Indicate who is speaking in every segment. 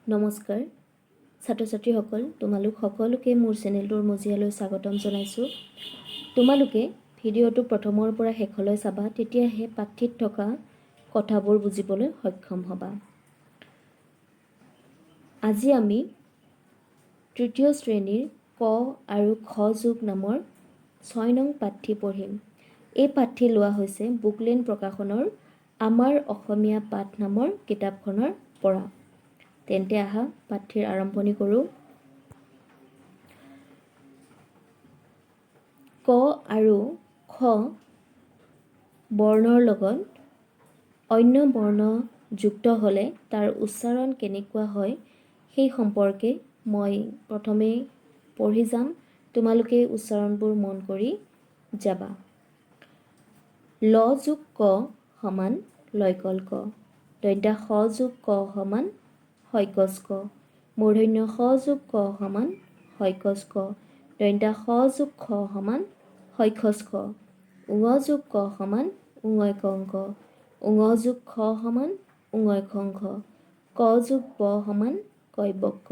Speaker 1: নমস্কাৰ ছাত্ৰ ছাত্ৰীসকল, তোমালোক সকলোকে মোৰ চেনেলটোৰ মজিয়ালৈ স্বাগতম জনাইছোঁ। তোমালোকে ভিডিঅ'টো প্ৰথমৰ পৰা শেষলৈ চাবা, তেতিয়াহে পাঠ্যত থকা কথাবোৰ বুজিবলৈ সক্ষম হ'বা। আজি আমি তৃতীয় শ্ৰেণীৰ ক আৰু খ যোগ নামৰ 6 নং পাঠ্য পঢ়িম। এই পাঠ্য লোৱা হৈছে বুকলেণ্ড প্ৰকাশনৰ আমাৰ অসমীয়া পাঠ নামৰ কিতাপখনৰ পৰা। তেন্তে আহা পাঠ্যৰ আৰম্ভণি কৰোঁ। ক আৰু খ বৰ্ণৰ লগত অন্য বৰ্ণ যুক্ত হ'লে তাৰ উচ্চাৰণ কেনেকুৱা হয় সেই সম্পৰ্কে মই প্ৰথমে পঢ়ি যাম। তোমালোকে উচ্চাৰণবোৰ মন কৰি যাবা। ল যোগ ক সমান লয়কল ক, দন্ত্যা স যোগ ক সমান হয়কচ ক, মূৰ্ধন্য স যোগ ক সমান হয়কচ ক, দন্ত্যা স যোগ খ সমান হয়খচ খ, ঙ যোগ ক সমান ঙয় কং ক, ঙ যোগ খ সমান ঙয় খং খ, ক যোগ ব সমান কয় বক ক।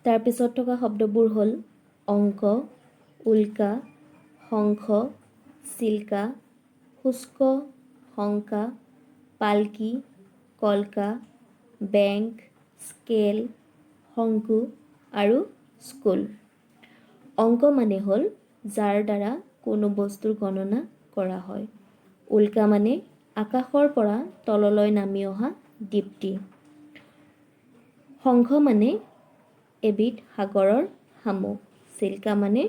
Speaker 1: তাৰপিছত থকা শব্দবোৰ হ'ল অংক, উল্কা, শংখ, চিল্কা, শুষ্ক, শংকা, পালকি, কলকা, বেংক, স্কেল, শংকু আৰু স্কুল। অংক মানে হ'ল যাৰ দ্বাৰা কোনো বস্তুৰ গণনা কৰা হয়। উল্কা মানে আকাশৰ পৰা তললৈ নামি অহা দীপ্তি। শংখ মানে এবিধ সাগৰৰ শামুক। চিল্কা মানে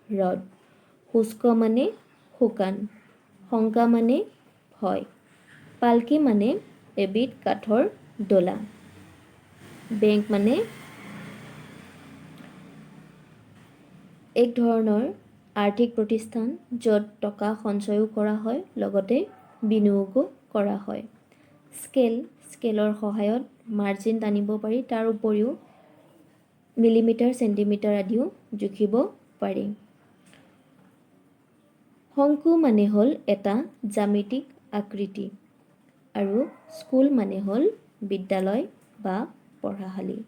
Speaker 1: ৰদ। শুষ্ক মানে শুকান। শংকা মানে ভয়। পালকি মানে এবিধ কাঠৰ ডলা। বেংক মানে এক ধৰণৰ আৰ্থিক প্ৰতিষ্ঠান য'ত টকা সঞ্চয়ো কৰা হয়, লগতে বিনিয়োগো কৰা হয়। স্কেলৰ সহায়ত মাৰ্জিন টানিব পাৰি, তাৰ উপৰিও মিলিমিটাৰ, চেণ্টিমিটাৰ আদিও জুখিব পাৰি। শংকু মানে হ'ল এটা জ্যামিতিক আকৃতি আৰু স্কুল মানে হ'ল বিদ্যালয় বা পঢ়াশালী।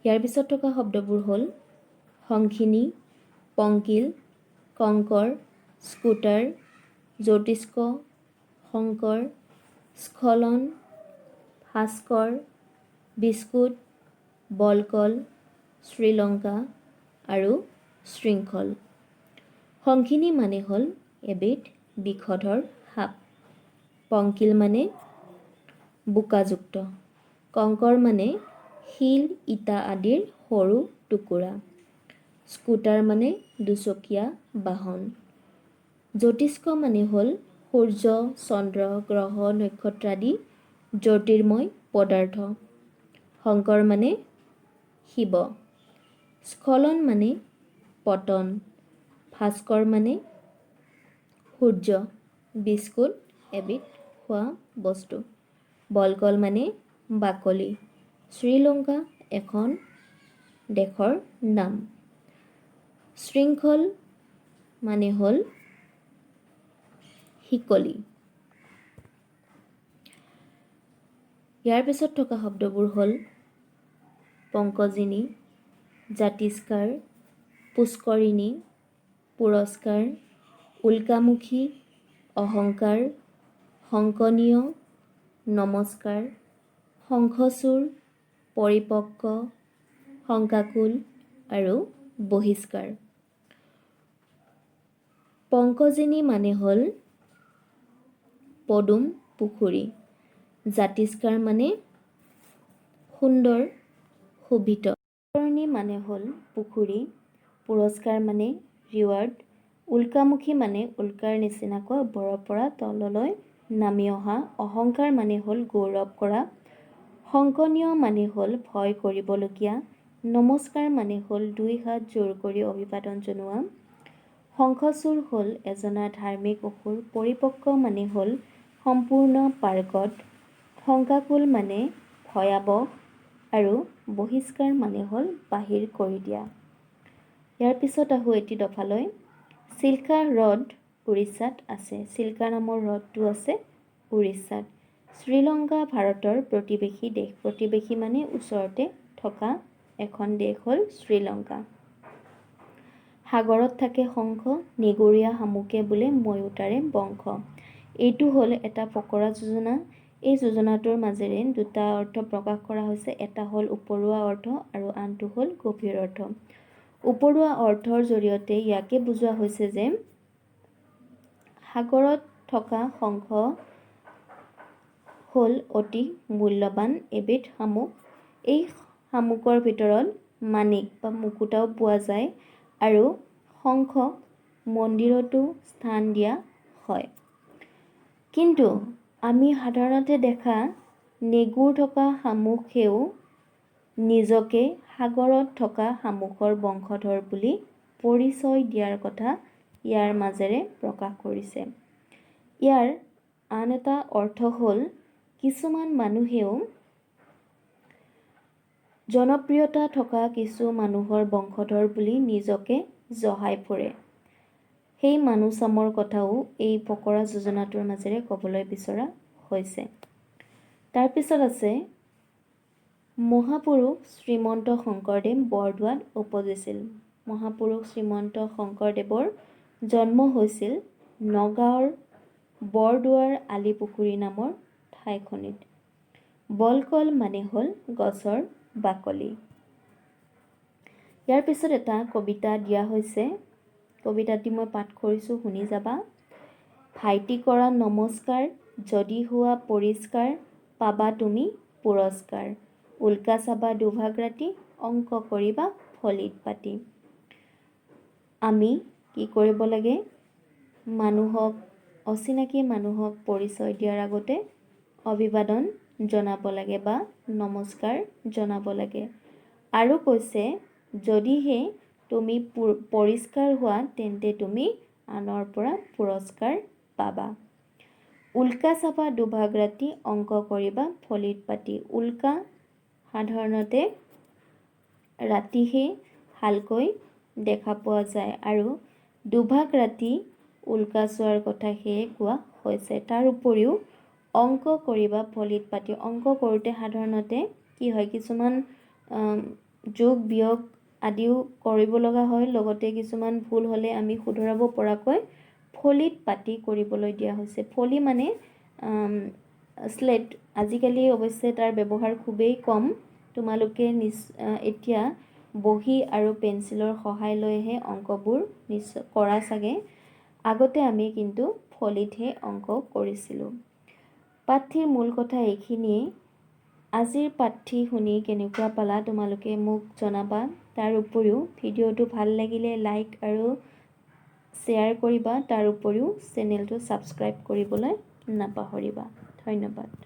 Speaker 1: ইয়াৰ পিছত থকা শব্দবোৰ হ'ল শংখিনী, পংকিল, কংকৰ, স্কুটাৰ, জ্যোতিষ্ক, শংকৰ, স্খলন, ভাস্কৰ, বিস্কুট, বলকল, শ্ৰীলংকা আৰু শৃংখল। শংখিনী মানে হ'ল এবিধ বিষধৰ সাপ। পংকিল মানে বোকাযুক্ত। কংকৰ মানে শিল, ইটা আদিৰ সৰু টুকুৰা। স্কুটাৰ মানে দুচকীয়া বাহন। জ্যোতিষ্ক মানে হ'ল সূৰ্য, চন্দ্ৰ, গ্ৰহ, নক্ষত্ৰ আদি জ্যোতিৰ্ময় পদাৰ্থ। শংকৰ মানে শিৱ। স্খলন মানে পতন। ভাস্কৰ মানে সূৰ্য। বিস্কুট এবিধ খোৱা বস্তু। বলকল মানে বাকলি। শ্ৰীলংকা এখন দেশৰ নাম। শৃংখল মানে হ'ল শিকলি। ইয়াৰ পিছত থকা শব্দবোৰ হ'ল পংকজিনী, জাতিস্কাৰ, পুষ্কৰিণী, পুৰস্কাৰ, উল্কামুখী, অহংকাৰ, শংকনীয়, নমস্কাৰ, শংখচূড়, পৰিপক্ক, শংকাকুল আৰু বহিষ্কাৰ। পংকজিনী মানে হ'ল পদুম পুখুৰী। জাতিস্কাৰ মানে সুন্দৰ, শোভিত। পুষ্কৰিণী মানে হ'ল পুখুৰী। পুৰস্কাৰ মানে ৰিৱাৰ্ড। উল্কামুখী মানে উল্কাৰ নিচিনাকৈ ওপৰৰ পৰা তললৈ নামি অহা। অহংকাৰ মানে হ'ল গৌৰৱ কৰা। শংকনীয় মানে হ'ল ভয় কৰিবলগীয়া। নমস্কাৰ মানে হ'ল দুই হাত জোৰ কৰি অভিবাদন জনোৱা। শংখচূড় হ'ল এজনা ধাৰ্মিক অসুৰ। পৰিপক্ক মানে হ'ল সম্পূৰ্ণ পাৰ্গত। শংকাকুল মানে ভয়াৱহ আৰু বহিষ্কাৰ মানে হ'ল বাহিৰ কৰি দিয়া। ইয়াৰ পিছত আহোঁ এটি দফালৈ। চিল্কা হ্ৰদ উৰিষ্যাত আছে। চিল্কা নামৰ হ্ৰদটো আছে উৰিষ্যাত। শ্ৰীলংকা ভাৰতৰ প্ৰতিবেশী দেশ। প্ৰতিবেশী মানে ওচৰতে থকা এখন দেশ হ'ল শ্ৰীলংকা। সাগৰত থাকে শংখ, নিগৰীয়া শামুকে বোলে ময়ূতাৰে বংশ। এইটো হ'ল এটা ফকৰা যোজনা। এই যোজনাটোৰ মাজেৰে দুটা অৰ্থ প্ৰকাশ কৰা হৈছে। এটা হ'ল উপৰুৱা অৰ্থ আৰু আনটো হ'ল গভীৰ অৰ্থ। উপৰুৱা অৰ্থৰ জৰিয়তে ইয়াকে বুজোৱা হৈছে যে সাগৰত থকা শংখ হ'ল অতি মূল্যৱান এবিধ শামুক। এই শামুকৰ ভিতৰত মাণিক বা মুকুতাও পোৱা যায় আৰু শংখক মন্দিৰতো স্থান দিয়া হয়। কিন্তু আমি সাধাৰণতে দেখা নেগুৰ থকা শামুকেও নিজকে সাগৰত থকা শামুকৰ বংশধৰ বুলি পৰিচয় দিয়াৰ কথা ইয়াৰ মাজেৰে প্ৰকাশ কৰিছে। ইয়াৰ আন এটা অৰ্থ হ'ল কিছুমান মানুহেও জনপ্ৰিয়তা থকা কিছু মানুহৰ বংশধৰ বুলি নিজকে জহাই ফুৰে। সেই মানুহচামৰ কথাও এই ফকৰা যোজনাটোৰ মাজেৰে ক'বলৈ বিচৰা হৈছে। তাৰপিছত আছে মহাপুৰুষ শ্ৰীমন্ত শংকৰদেৱ বৰদোৱাত উপজিছিল। মহাপুৰুষ শ্ৰীমন্ত শংকৰদেৱৰ জন্ম হৈছিল নগাঁৱৰ বৰদোৱাৰ আলিপুখুৰী নামৰ ঠাইখনিত। বলকল মানে হ'ল গছৰ বাকলি। ইয়াৰ পিছত এটা কবিতা দিয়া হৈছে। কবিতাটি মই পাঠ কৰিছোঁ, শুনি যাবা। ভাইটি কৰা নমস্কাৰ, যদি হোৱা পৰিষ্কাৰ, পাবা তুমি পুৰস্কাৰ। উল্কা চাবা দুভাগ ৰাতি, অংক কৰিবা ফলিত পাতি। আমি কি কৰিব লাগে? মানুহক, অচিনাকি মানুহক পৰিচয় দিয়াৰ আগতে অভিবাদন জনাব লাগে বা নমস্কাৰ জনাব লাগে। আৰু কৈছে যদিহে তুমি পৰিষ্কাৰ হোৱা তেন্তে তুমি আনৰ পৰা পুৰস্কাৰ পাবা। উল্কা চাবা দুভাগ ৰাতি, অংক কৰিবা ফলিত পাতি। উল্কা সাধাৰণতে ৰাতিহে ভালকৈ দেখা পোৱা যায় আৰু দুভাগ ৰাতি উল্কা চোৱাৰ কথা সেয়ে কোৱা হৈছে। তাৰ উপৰিও অংক কৰিবা ফলিত পাতি। অংক কৰোঁতে সাধাৰণতে কি হয়, কিছুমান যোগ বিয়োগ আদিও কৰিব লগা হয়। লগতে কিছুমান ভুল হ'লে আমি শুধৰাব পৰাকৈ ফলিত পাতি কৰিবলৈ দিয়া হৈছে। ফলি মানে স্লেট। আজিকালি অৱশ্যে তাৰ ব্যৱহাৰ খুবেই কম। তোমালোকে এতিয়া বহী আৰু পেঞ্চিলৰ সহায় লৈহে অংকবোৰ কৰা চাগে। আগতে আমি কিন্তু ফলিতহে অংক কৰিছিলোঁ। পাঠটিৰ মূল কথা এইখিনিয়ে। আজিৰ পাঠটি শুনি কেনেকুৱা পালা তোমালোকে মোক জনাবা। তাৰ উপৰিও ভিডিঅ'টো ভাল লাগিলে লাইক আৰু শ্বেয়াৰ কৰিবা। তাৰ উপৰিও চেনেলটো ছাবস্ক্ৰাইব কৰিবলৈ নাপাহৰিবা। ধন্যবাদ।